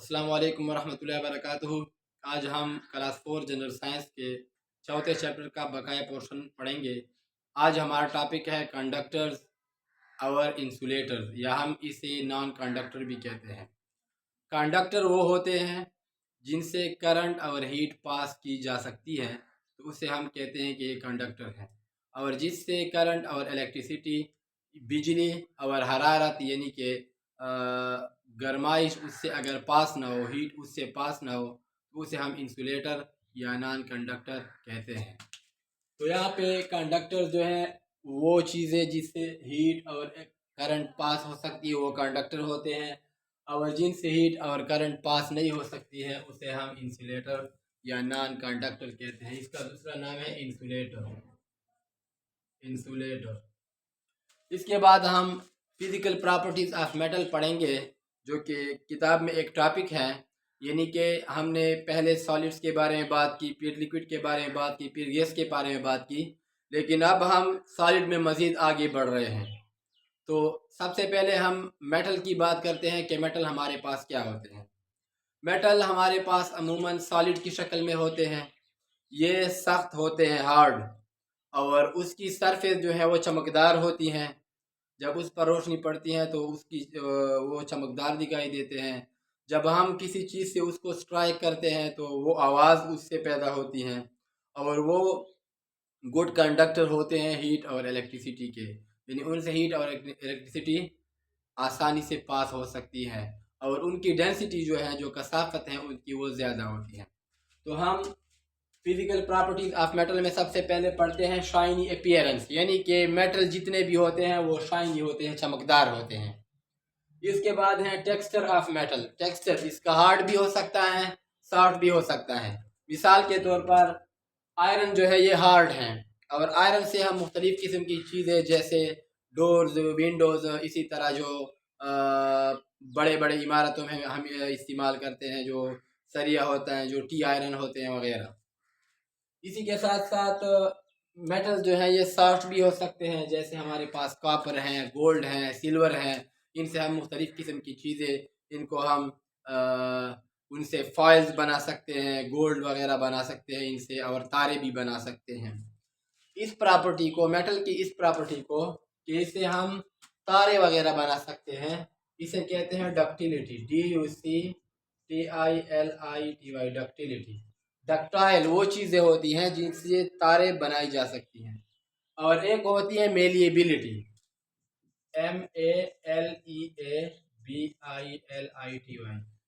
अस्सलाम वालेकुम वरहमतुल्लाहि वबरकातुहू। आज हम क्लास 4 जनरल साइंस के चौथे चैप्टर का बकाया पोर्शन पढ़ेंगे। आज हमारा टॉपिक है कंडक्टर्स और इंसुलेटर्स, या हम इसे नॉन कंडक्टर भी कहते हैं। कंडक्टर वो होते हैं जिनसे करंट और हीट पास की जा सकती है, तो उसे हम कहते हैं कि ये कंडक्टर है। और जिससे करंट और इलेक्ट्रिसिटी, बिजली और हरारत यानी कि गरमाइश उससे अगर पास ना हो, हीट उससे पास ना हो, तो उसे हम इंसुलेटर या नॉन कंडक्टर कहते हैं। तो यहाँ पे कंडक्टर जो है वो चीज़ें जिससे हीट और करंट पास हो सकती है वो कंडक्टर होते हैं, और जिनसे हीट और करंट पास नहीं हो सकती है उसे हम इंसुलेटर या नॉन कंडक्टर कहते हैं। इसका दूसरा नाम है इंसुलेटर। इंसुलेटर। इसके बाद हम फिजिकल प्रॉपर्टीज ऑफ मेटल पढ़ेंगे, जो कि किताब में एक टॉपिक है। यानी कि हमने पहले सॉलिड्स के बारे में बात की, फिर लिक्विड के बारे में बात की, फिर गैस के बारे में बात की, लेकिन अब हम सॉलिड में मज़ीद आगे बढ़ रहे हैं। तो सबसे पहले हम मेटल की बात करते हैं कि मेटल हमारे पास क्या होते हैं। मेटल हमारे पास अमूमन सॉलिड की शक्ल में होते हैं। ये सख्त होते हैं, हार्ड, और उसकी सरफेस जो है वो चमकदार होती हैं। जब उस पर रोशनी पड़ती है तो उसकी वो चमकदार दिखाई देते हैं। जब हम किसी चीज़ से उसको स्ट्राइक करते हैं तो वो आवाज़ उससे पैदा होती हैं, और वो गुड कंडक्टर होते हैं हीट और इलेक्ट्रिसिटी के। यानी उनसे हीट और इलेक्ट्रिसिटी आसानी से पास हो सकती है, और उनकी डेंसिटी जो है, जो कसाफत है उनकी, वो ज़्यादा होती है। तो हम फिजिकल प्रॉपर्टीज ऑफ मेटल में सबसे पहले पढ़ते हैं शाइनी अपीयरेंस, यानी कि मेटल जितने भी होते हैं वो शाइनी होते हैं, चमकदार होते हैं। इसके बाद है टेक्सचर ऑफ मेटल। टेक्सचर इसका हार्ड भी हो सकता है, सॉफ्ट भी हो सकता है। मिसाल के तौर पर आयरन जो है ये हार्ड है, और आयरन से हम मुख्तलिफ किस्म की चीज़ें जैसे डोर्स, विंडोज़, इसी तरह जो बड़े बड़े इमारतों में हम इस्तेमाल करते हैं, जो सरिया होता है, जो टी आयरन होते हैं वगैरह। इसी के साथ साथ मेटल जो है ये सॉफ्ट भी हो सकते हैं, जैसे हमारे पास कॉपर हैं, गोल्ड हैं, सिल्वर हैं। इनसे हम मुख्तलिफ़ किस्म की चीज़ें, इनको हम अ, उनसे फॉइल्स बना सकते हैं, गोल्ड वगैरह बना सकते हैं इनसे, और तारे भी बना सकते हैं। इस प्रॉपर्टी को, मेटल की इस प्रॉपर्टी को, कि इससे हम तारे वगैरह बना सकते हैं, इसे कहते हैं डक्टिलिटी। DUCTILITY, ductility. डक्टाइल वो चीज़ें होती हैं जिनसे तारे बनाई जा सकती हैं। और एक होती है मेलिएबिलिटी, MELEABILITY।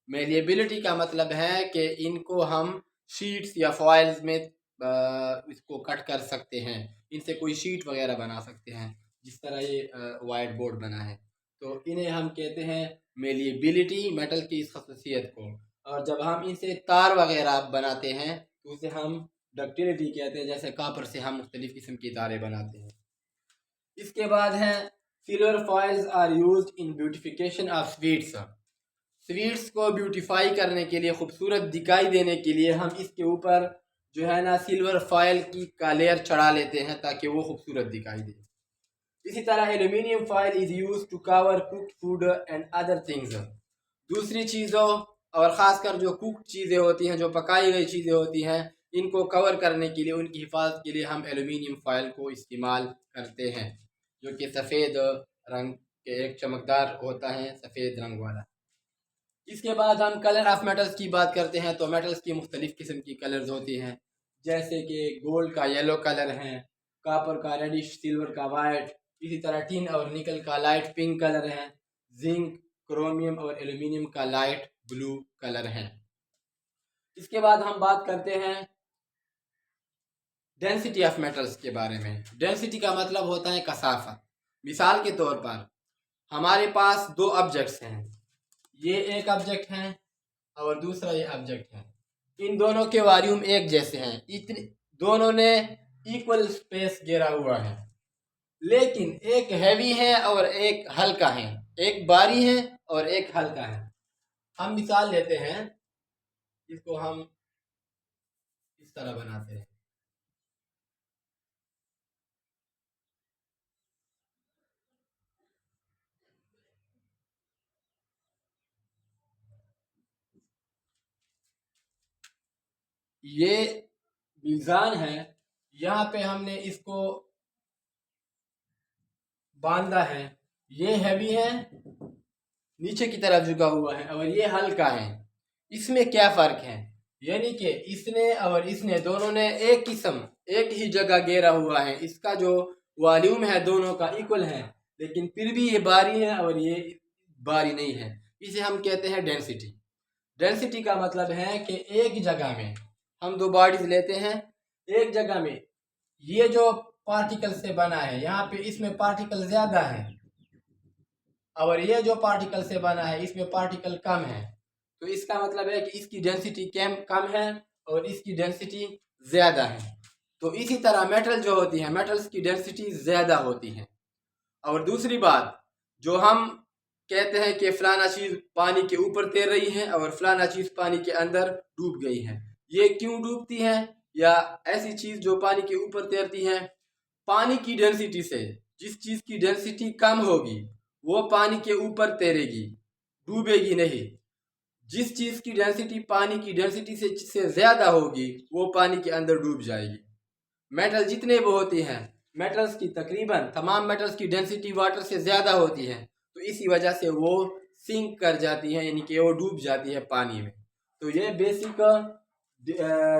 मेलिएबिलिटी का मतलब है कि इनको हम शीट्स या फॉइल्स में इसको कट कर सकते हैं, इनसे कोई शीट वगैरह बना सकते हैं, जिस तरह ये वाइट बोर्ड बना है। तो इन्हें हम कहते हैं मेलिएबिलिटी, मेटल की इस खसूसियत को। और जब हम इनसे तार वगैरह बनाते हैं तो उसे हम डक्टिलिटी कहते हैं, जैसे कॉपर से हम मुख्तलिफ किस्म की तारें बनाते हैं। इसके बाद है silver foils are used in beautification of sweets. Sweets को ब्यूटीफाई करने के लिए, खूबसूरत दिखाई देने के लिए, हम इसके ऊपर जो है ना सिल्वर फॉइल की का लेयर चढ़ा लेते हैं ताकि वो खूबसूरत दिखाई दे। इसी तरह aluminium foil is use to cover cooked food and other things. दूसरी चीज़ों, और ख़ासकर जो कुक चीज़ें होती हैं, जो पकाई गई चीज़ें होती हैं, इनको कवर करने के लिए, उनकी हिफाजत के लिए हम एल्यूमिनियम फॉइल को इस्तेमाल करते हैं, जो कि सफ़ेद रंग के एक चमकदार होता है, सफ़ेद रंग वाला। इसके बाद हम कलर ऑफ मेटल्स की बात करते हैं। तो मेटल्स की मुख्तलिफ़ किस्म की कलर्स होती हैं, जैसे कि गोल्ड का येलो कलर है, कॉपर का रेडिश, सिल्वर का वाइट, इसी तरह टिन और निकल का लाइट पिंक कलर है, जिंक, क्रोमियम और एल्यूमिनियम का लाइट ब्लू कलर है। इसके बाद हम बात करते हैं डेंसिटी ऑफ मेटल्स के बारे में। डेंसिटी का मतलब होता है कसाफत। मिसाल के तौर पर हमारे पास दो ऑब्जेक्ट्स हैं, ये एक ऑब्जेक्ट है और दूसरा ये ऑब्जेक्ट है। इन दोनों के वॉल्यूम एक जैसे हैं, इतने दोनों ने इक्वल स्पेस घेरा हुआ है, लेकिन एक हैवी है और एक हल्का है, एक भारी है और एक हल्का है। हम मिसाल लेते हैं, इसको हम इस तरह बनाते हैं। ये मीज़ान है, यहाँ पे हमने इसको बांधा है, ये हैवी है, नीचे की तरफ झुका हुआ है, और ये हल्का है। इसमें क्या फ़र्क है? यानी कि इसने और इसने दोनों ने एक किस्म एक ही जगह घेरा हुआ है, इसका जो वॉल्यूम है दोनों का इक्वल है, लेकिन फिर भी ये भारी है और ये भारी नहीं है। इसे हम कहते हैं डेंसिटी। डेंसिटी का मतलब है कि एक जगह में हम दो बॉडीज लेते हैं, एक जगह में ये जो पार्टिकल से बना है, यहाँ पे इसमें पार्टिकल ज़्यादा है और ये जो पार्टिकल से बना है इसमें पार्टिकल कम है। तो इसका मतलब है कि इसकी डेंसिटी कम है और इसकी डेंसिटी ज़्यादा है। तो इसी तरह मेटल जो होती है, मेटल्स की डेंसिटी ज़्यादा होती है। और दूसरी बात, जो हम कहते हैं कि फलाना चीज़ पानी के ऊपर तैर रही है और फलाना चीज़ पानी के अंदर डूब गई है, ये क्यों डूबती है? या ऐसी चीज़ जो पानी के ऊपर तैरती है, पानी की डेंसिटी से जिस चीज़ की डेंसिटी कम होगी वो पानी के ऊपर तैरेगी, डूबेगी नहीं। जिस चीज़ की डेंसिटी पानी की डेंसिटी से ज़्यादा होगी वो पानी के अंदर डूब जाएगी। मेटल जितने वो होती हैं, मेटल्स की तकरीबन तमाम मेटल्स की डेंसिटी वाटर से ज़्यादा होती है, तो इसी वजह से वो सिंक कर जाती है, यानी कि वो डूब जाती है पानी में। तो ये बेसिक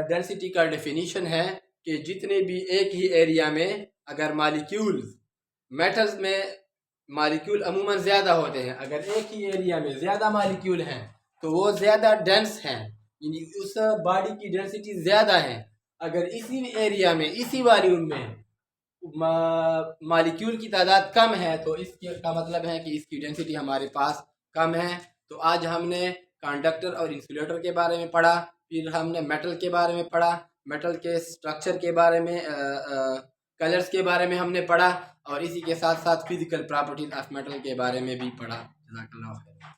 डेंसिटी का डेफिनीशन है कि जितने भी एक ही एरिया में अगर मालिक्यूल्स, मेटल्स में मालिक्यूल अमूमन ज़्यादा होते हैं, अगर एक ही एरिया में ज़्यादा मालिक्यूल हैं तो वो ज़्यादा डेंस हैं, यानी उस बॉडी की डेंसिटी ज़्यादा है। अगर इसी एरिया में इसी वॉल्यूम में मालिक्यूल की तादाद कम है तो इसके का मतलब है कि इसकी डेंसिटी हमारे पास कम है। तो आज हमने कंडक्टर और इंसुलेटर के बारे में पढ़ा, फिर हमने मेटल के बारे में पढ़ा, मेटल के स्ट्रक्चर के बारे में, कलर्स के बारे में हमने पढ़ा, और इसी के साथ साथ फिजिकल प्रॉपर्टीज ऑफ मेटल के बारे में भी पढ़ा। जज़ाकल्लाह खैर।